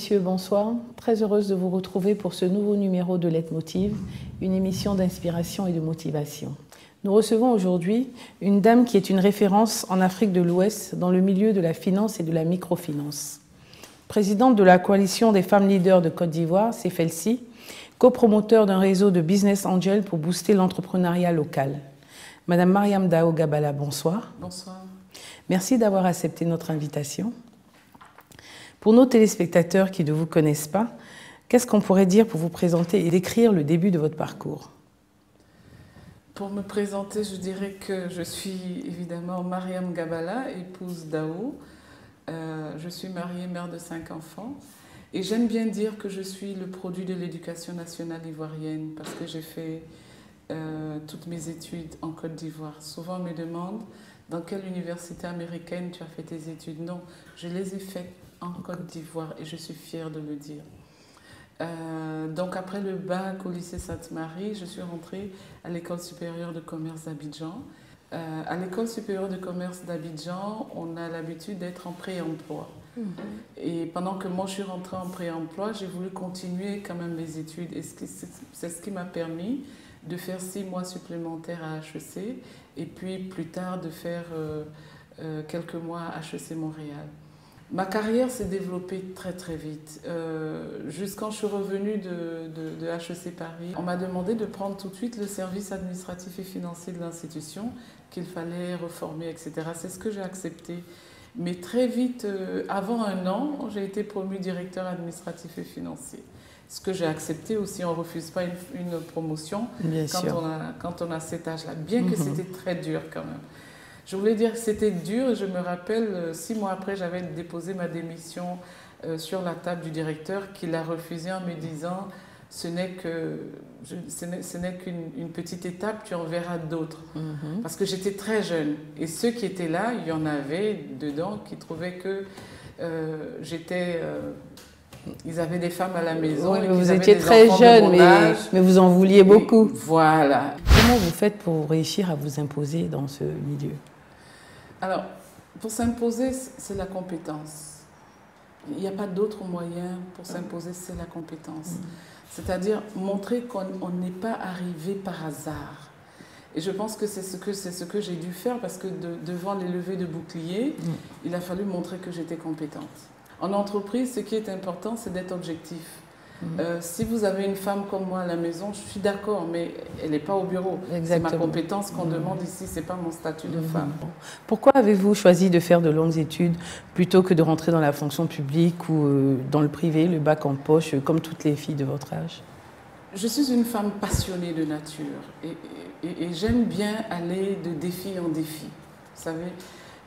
messieurs, bonsoir. Très heureuse de vous retrouver pour ce nouveau numéro de Leitmotiv, une émission d'inspiration et de motivation. Nous recevons aujourd'hui une dame qui est une référence en Afrique de l'Ouest dans le milieu de la finance et de la microfinance. Présidente de la coalition des femmes leaders de Côte d'Ivoire, CFLC, copromoteur d'un réseau de business angels pour booster l'entrepreneuriat local. Madame Mariam Dao Gabala, bonsoir. Bonsoir. Merci d'avoir accepté notre invitation. Pour nos téléspectateurs qui ne vous connaissent pas, qu'est-ce qu'on pourrait dire pour vous présenter et décrire le début de votre parcours? Pour me présenter, je dirais que je suis évidemment Mariam Gabala, épouse d'Ao. Je suis mariée, mère de 5 enfants. Et j'aime bien dire que je suis le produit de l'éducation nationale ivoirienne parce que j'ai fait toutes mes études en Côte d'Ivoire. Souvent on me demande dans quelle université américaine tu as fait tes études. Non, je les ai faites en Côte d'Ivoire et je suis fière de le dire. Donc après le bac au lycée Sainte-Marie, je suis rentrée à l'école supérieure de commerce d'Abidjan. À l'école supérieure de commerce d'Abidjan, on a l'habitude d'être en pré-emploi. Et pendant que moi je suis rentrée en pré-emploi, j'ai voulu continuer quand même mes études. Et c'est ce qui m'a permis de faire 6 mois supplémentaires à HEC et puis plus tard de faire quelques mois à HEC Montréal. Ma carrière s'est développée très très vite. Jusqu'à quand je suis revenue de HEC Paris, on m'a demandé de prendre tout de suite le service administratif et financier de l'institution, qu'il fallait reformer, etc. C'est ce que j'ai accepté. Mais très vite, avant 1 an, j'ai été promue directeur administratif et financier. Ce que j'ai accepté aussi, on ne refuse pas une promotion quand on a cet âge-là, bien que c'était très dur quand même. Je voulais dire que c'était dur et je me rappelle, 6 mois après, j'avais déposé ma démission sur la table du directeur qui l'a refusée en me disant « ce n'est qu'une petite étape, tu en verras d'autres ». Parce que j'étais très jeune et ceux qui étaient là, il y en avait dedans qui trouvaient que j'étais... ils avaient des femmes à la maison. Oui, vous étiez très jeune, mais vous en vouliez beaucoup. Voilà. Comment vous faites pour réussir à vous imposer dans ce milieu? Alors, pour s'imposer, c'est la compétence. Il n'y a pas d'autre moyen pour s'imposer, c'est la compétence. C'est-à-dire montrer qu'on n'est pas arrivé par hasard. Et je pense que c'est ce que j'ai dû faire parce que devant les levées de boucliers, il a fallu montrer que j'étais compétente. En entreprise, ce qui est important, c'est d'être objectif. Si vous avez une femme comme moi à la maison, je suis d'accord, mais elle n'est pas au bureau. C'est ma compétence qu'on demande ici, ce n'est pas mon statut de femme. Pourquoi avez-vous choisi de faire de longues études plutôt que de rentrer dans la fonction publique ou dans le privé, le bac en poche, comme toutes les filles de votre âge? Je suis une femme passionnée de nature et j'aime bien aller de défi en défi. Vous savez,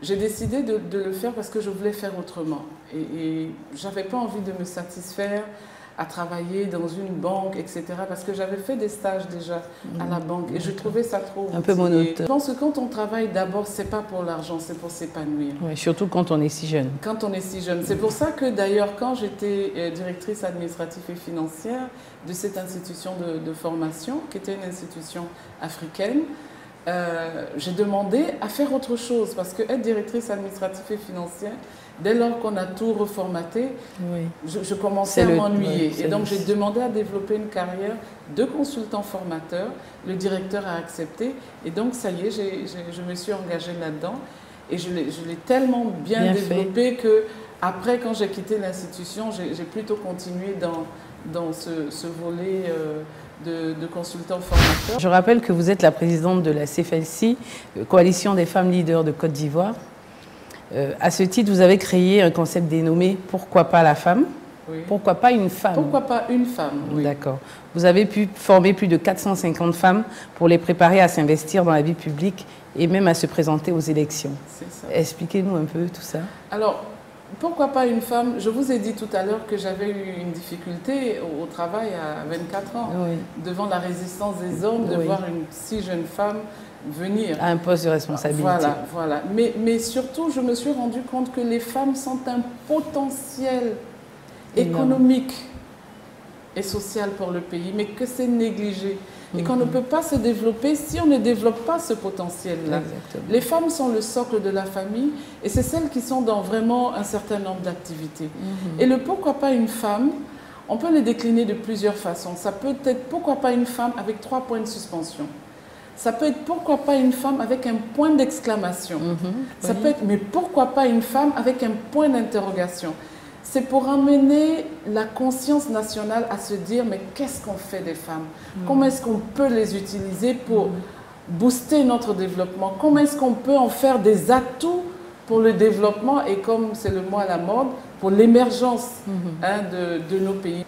j'ai décidé de le faire parce que je voulais faire autrement. Et je n'avais pas envie de me satisfaire à travailler dans une banque, etc. Parce que j'avais fait des stages déjà à la banque et je trouvais ça trop un peu monotone. Je pense que quand on travaille d'abord, ce n'est pas pour l'argent, c'est pour s'épanouir. Oui, surtout quand on est si jeune. Quand on est si jeune. C'est pour ça que d'ailleurs, quand j'étais directrice administrative et financière de cette institution de formation, qui était une institution africaine, j'ai demandé à faire autre chose parce que être directrice administrative et financière, dès lors qu'on a tout reformaté, je commençais à m'ennuyer. Et donc j'ai demandé à développer une carrière de consultant formateur. Le directeur a accepté et donc ça y est, je me suis engagée là-dedans et je l'ai tellement bien développé que après, quand j'ai quitté l'institution, j'ai plutôt continué dans ce volet de consultant formateur. Je rappelle que vous êtes la présidente de la CFLC, Coalition des femmes leaders de Côte d'Ivoire. À ce titre, vous avez créé un concept dénommé « Pourquoi pas la femme ?» Pourquoi pas une femme? Pourquoi pas une femme? D'accord. Vous avez pu former plus de 450 femmes pour les préparer à s'investir dans la vie publique et même à se présenter aux élections. C'est ça. Expliquez-nous un peu tout ça. Alors, pourquoi pas une femme? Je vous ai dit tout à l'heure que j'avais eu une difficulté au travail à 24 ans. Devant la résistance des hommes, de voir une si jeune femme venir. À un poste de responsabilité. Voilà. Mais surtout, je me suis rendu compte que les femmes sont un potentiel économique et social pour le pays, mais que c'est négligé. et qu'on ne peut pas se développer si on ne développe pas ce potentiel-là. Les femmes sont le socle de la famille et c'est celles qui sont dans vraiment un certain nombre d'activités. Et le pourquoi pas une femme, on peut le décliner de plusieurs façons. Ça peut être pourquoi pas une femme avec 3 points de suspension. Ça peut être pourquoi pas une femme avec un point d'exclamation. Ça peut être mais pourquoi pas une femme avec un point d'interrogation. C'est pour amener la conscience nationale à se dire mais qu'est-ce qu'on fait des femmes? Comment est-ce qu'on peut les utiliser pour booster notre développement? Comment est-ce qu'on peut en faire des atouts pour le développement et comme c'est le mot à la mode, pour l'émergence de nos pays?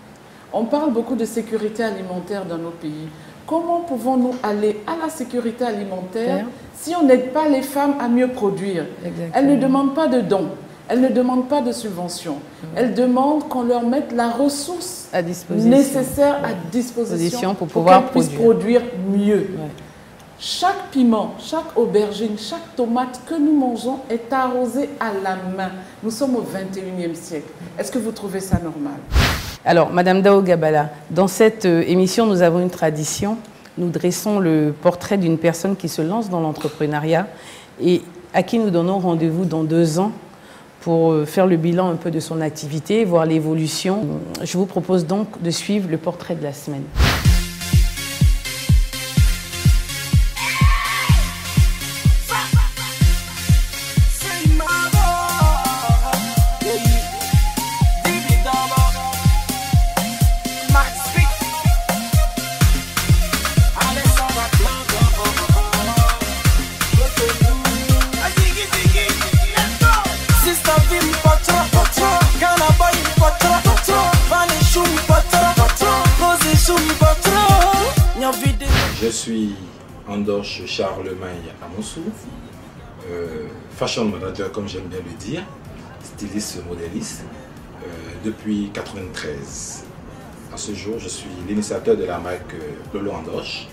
On parle beaucoup de sécurité alimentaire dans nos pays. Comment pouvons-nous aller à la sécurité alimentaire si on n'aide pas les femmes à mieux produire? Elles ne demandent pas de dons. Elles ne demandent pas de subventions. Elles demandent qu'on leur mette la ressource nécessaire à disposition pour qu'elles puissent produire mieux. Chaque piment, chaque aubergine, chaque tomate que nous mangeons est arrosée à la main. Nous sommes au 21e siècle. Est-ce que vous trouvez ça normal? Alors, Madame Dao Gabala, dans cette émission, nous avons une tradition. Nous dressons le portrait d'une personne qui se lance dans l'entrepreneuriat et à qui nous donnons rendez-vous dans 2 ans pour faire le bilan un peu de son activité, voir l'évolution. Je vous propose donc de suivre le portrait de la semaine. Je suis Andoche Charlemagne Amoussou, fashion manager comme j'aime bien le dire, styliste modéliste, depuis 1993. À ce jour, je suis l'initiateur de la marque Lolo Andoche,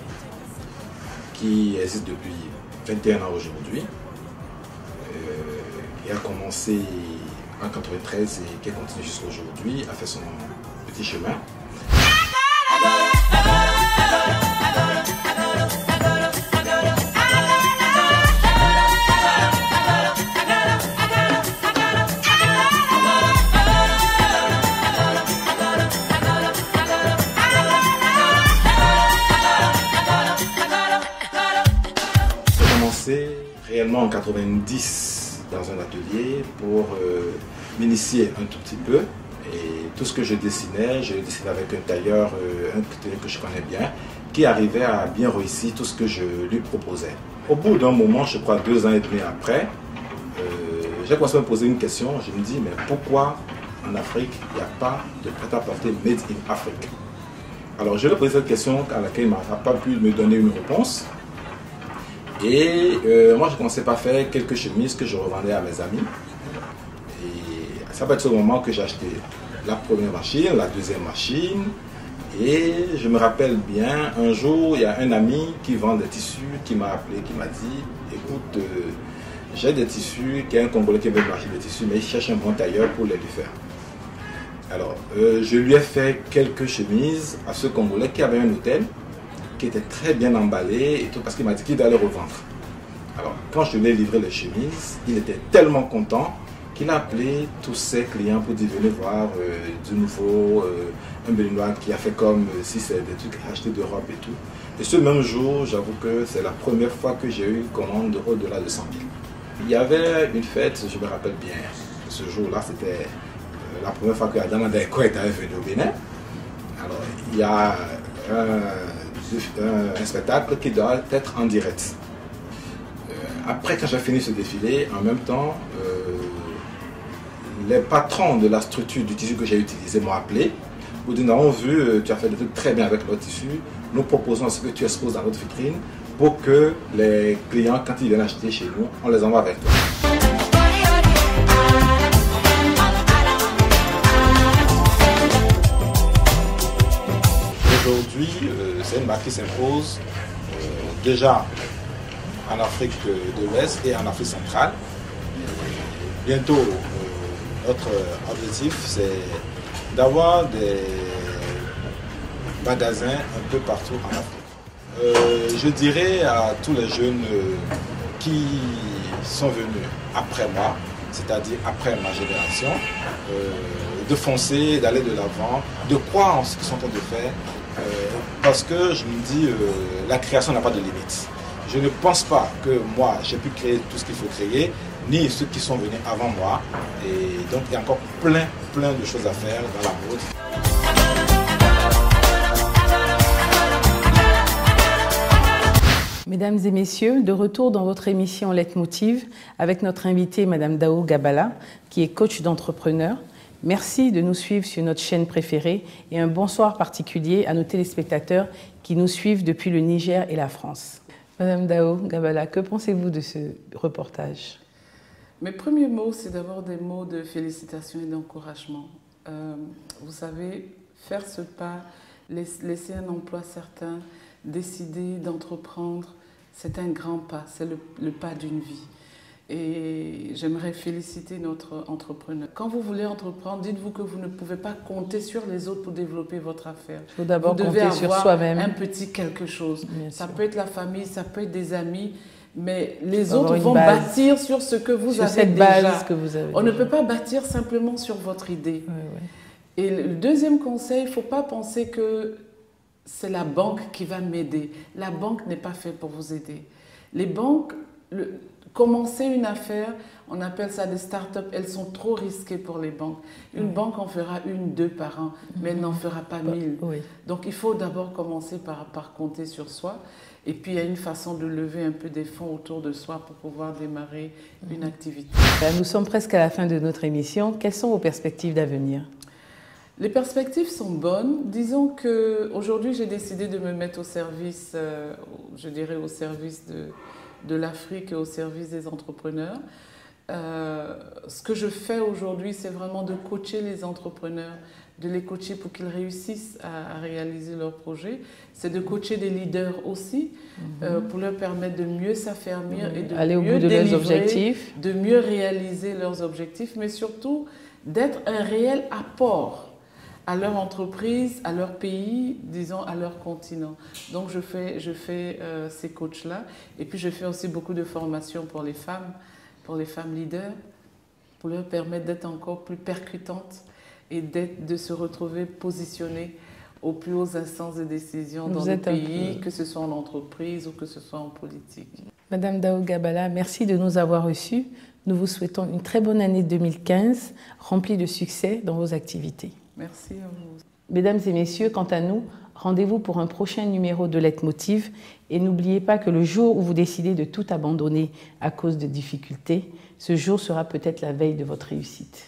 qui existe depuis 21 ans aujourd'hui, qui a commencé en 1993 et qui continue jusqu'à aujourd'hui, a fait son petit chemin. Réellement en 90 dans un atelier pour m'initier un tout petit peu et tout ce que je le dessinais avec un tailleur que je connais bien qui arrivait à bien réussir tout ce que je lui proposais. Au bout d'un moment, je crois 2 ans et demi après, j'ai commencé à me poser une question. Je me dis mais pourquoi en Afrique il n'y a pas de prêt-à-porter made in Afrique? Alors je lui ai posé cette question à laquelle il n'a pas pu me donner une réponse. Et moi, je commençais par faire quelques chemises que je revendais à mes amis. Et ça va être ce moment que j'ai acheté la première machine, la deuxième machine. Et je me rappelle bien, un jour, il y a un ami qui vend des tissus qui m'a appelé, qui m'a dit « Écoute, j'ai des tissus, qu'il y a un Congolais qui veut m'acheter des tissus, mais il cherche un bon tailleur pour les lui faire. » Alors, je lui ai fait quelques chemises à ce Congolais qui avait un hôtel, qui était très bien emballé et tout, parce qu'il m'a dit qu'il allait revendre. Alors, quand je lui ai livré les chemises, il était tellement content qu'il a appelé tous ses clients pour dire venez voir du nouveau, un Béninois qui a fait comme si c'est des trucs achetés d'Europe et tout. Et ce même jour, j'avoue que c'est la première fois que j'ai eu une commande au-delà de 100 000. Il y avait une fête, je me rappelle bien, ce jour-là, c'était la première fois que Adama Daeko était venu au Bénin. Alors, il y a un spectacle qui doit être en direct. Après, quand j'ai fini ce défilé, en même temps, les patrons de la structure du tissu que j'ai utilisé m'ont appelé pour dire, nous avons vu, tu as fait des trucs très bien avec notre tissu, nous proposons ce que tu exposes dans notre vitrine pour que les clients, quand ils viennent acheter chez nous, on les envoie avec toi. Aujourd'hui, c'est une marque qui s'impose déjà en Afrique de l'Ouest et en Afrique centrale. Bientôt, notre objectif, c'est d'avoir des magasins un peu partout en Afrique. Je dirais à tous les jeunes qui sont venus après moi, c'est-à-dire après ma génération, de foncer, d'aller de l'avant, de croire en ce qu'ils sont en train de faire, parce que je me dis, la création n'a pas de limite. Je ne pense pas que moi, j'ai pu créer tout ce qu'il faut créer, ni ceux qui sont venus avant moi. Et donc, il y a encore plein de choses à faire dans la mode. Mesdames et messieurs, de retour dans votre émission Leitmotiv avec notre invitée Madame Dao Gabala, qui est coach d'entrepreneurs. Merci de nous suivre sur notre chaîne préférée et un bonsoir particulier à nos téléspectateurs qui nous suivent depuis le Niger et la France. Madame Dao Gabala, que pensez-vous de ce reportage? Mes premiers mots, c'est d'abord des mots de félicitations et d'encouragement. Vous savez, faire ce pas, laisser un emploi certain, décider d'entreprendre, c'est un grand pas, c'est le pas d'une vie. Et j'aimerais féliciter notre entrepreneur. Quand vous voulez entreprendre, dites-vous que vous ne pouvez pas compter sur les autres pour développer votre affaire. Il faut d'abord compter sur soi-même. Un petit quelque chose. Bien ça sûr. peut être la famille, ça peut être des amis, mais les autres vont bâtir sur ce que vous avez cette déjà. Base que vous avez On déjà. ne peut pas bâtir simplement sur votre idée. Oui, oui. Et le deuxième conseil, il ne faut pas penser que c'est la banque qui va m'aider. La banque n'est pas faite pour vous aider. Les banques, commencer une affaire, on appelle ça des start-up, elles sont trop risquées pour les banques. Une banque en fera 1, 2 par an, mais elle n'en fera pas 1000. Oui. Donc il faut d'abord commencer par compter sur soi. Et puis il y a une façon de lever un peu des fonds autour de soi pour pouvoir démarrer une activité. Nous sommes presque à la fin de notre émission. Quelles sont vos perspectives d'avenir? Les perspectives sont bonnes. Disons qu'aujourd'hui, j'ai décidé de me mettre au service, je dirais au service de l'Afrique et au service des entrepreneurs. Ce que je fais aujourd'hui, c'est vraiment de coacher les entrepreneurs, de les coacher pour qu'ils réussissent à réaliser leurs projets. C'est de coacher des leaders aussi, pour leur permettre de mieux s'affermir et de aller au mieux bout de leurs délivrer, objectifs, de mieux réaliser leurs objectifs, mais surtout d'être un réel apport à leur entreprise, à leur pays, disons à leur continent. Donc je fais ces coachs-là. Et puis je fais aussi beaucoup de formations pour les femmes leaders, pour leur permettre d'être encore plus percutantes et de se retrouver positionnées aux plus hautes instances de décision dans le pays, que ce soit en entreprise ou que ce soit en politique. Madame Dao Gabala, merci de nous avoir reçus. Nous vous souhaitons une très bonne année 2015, remplie de succès dans vos activités. Merci à vous. Mesdames et messieurs, quant à nous, rendez-vous pour un prochain numéro de Leitmotiv et n'oubliez pas que le jour où vous décidez de tout abandonner à cause de difficultés, ce jour sera peut-être la veille de votre réussite.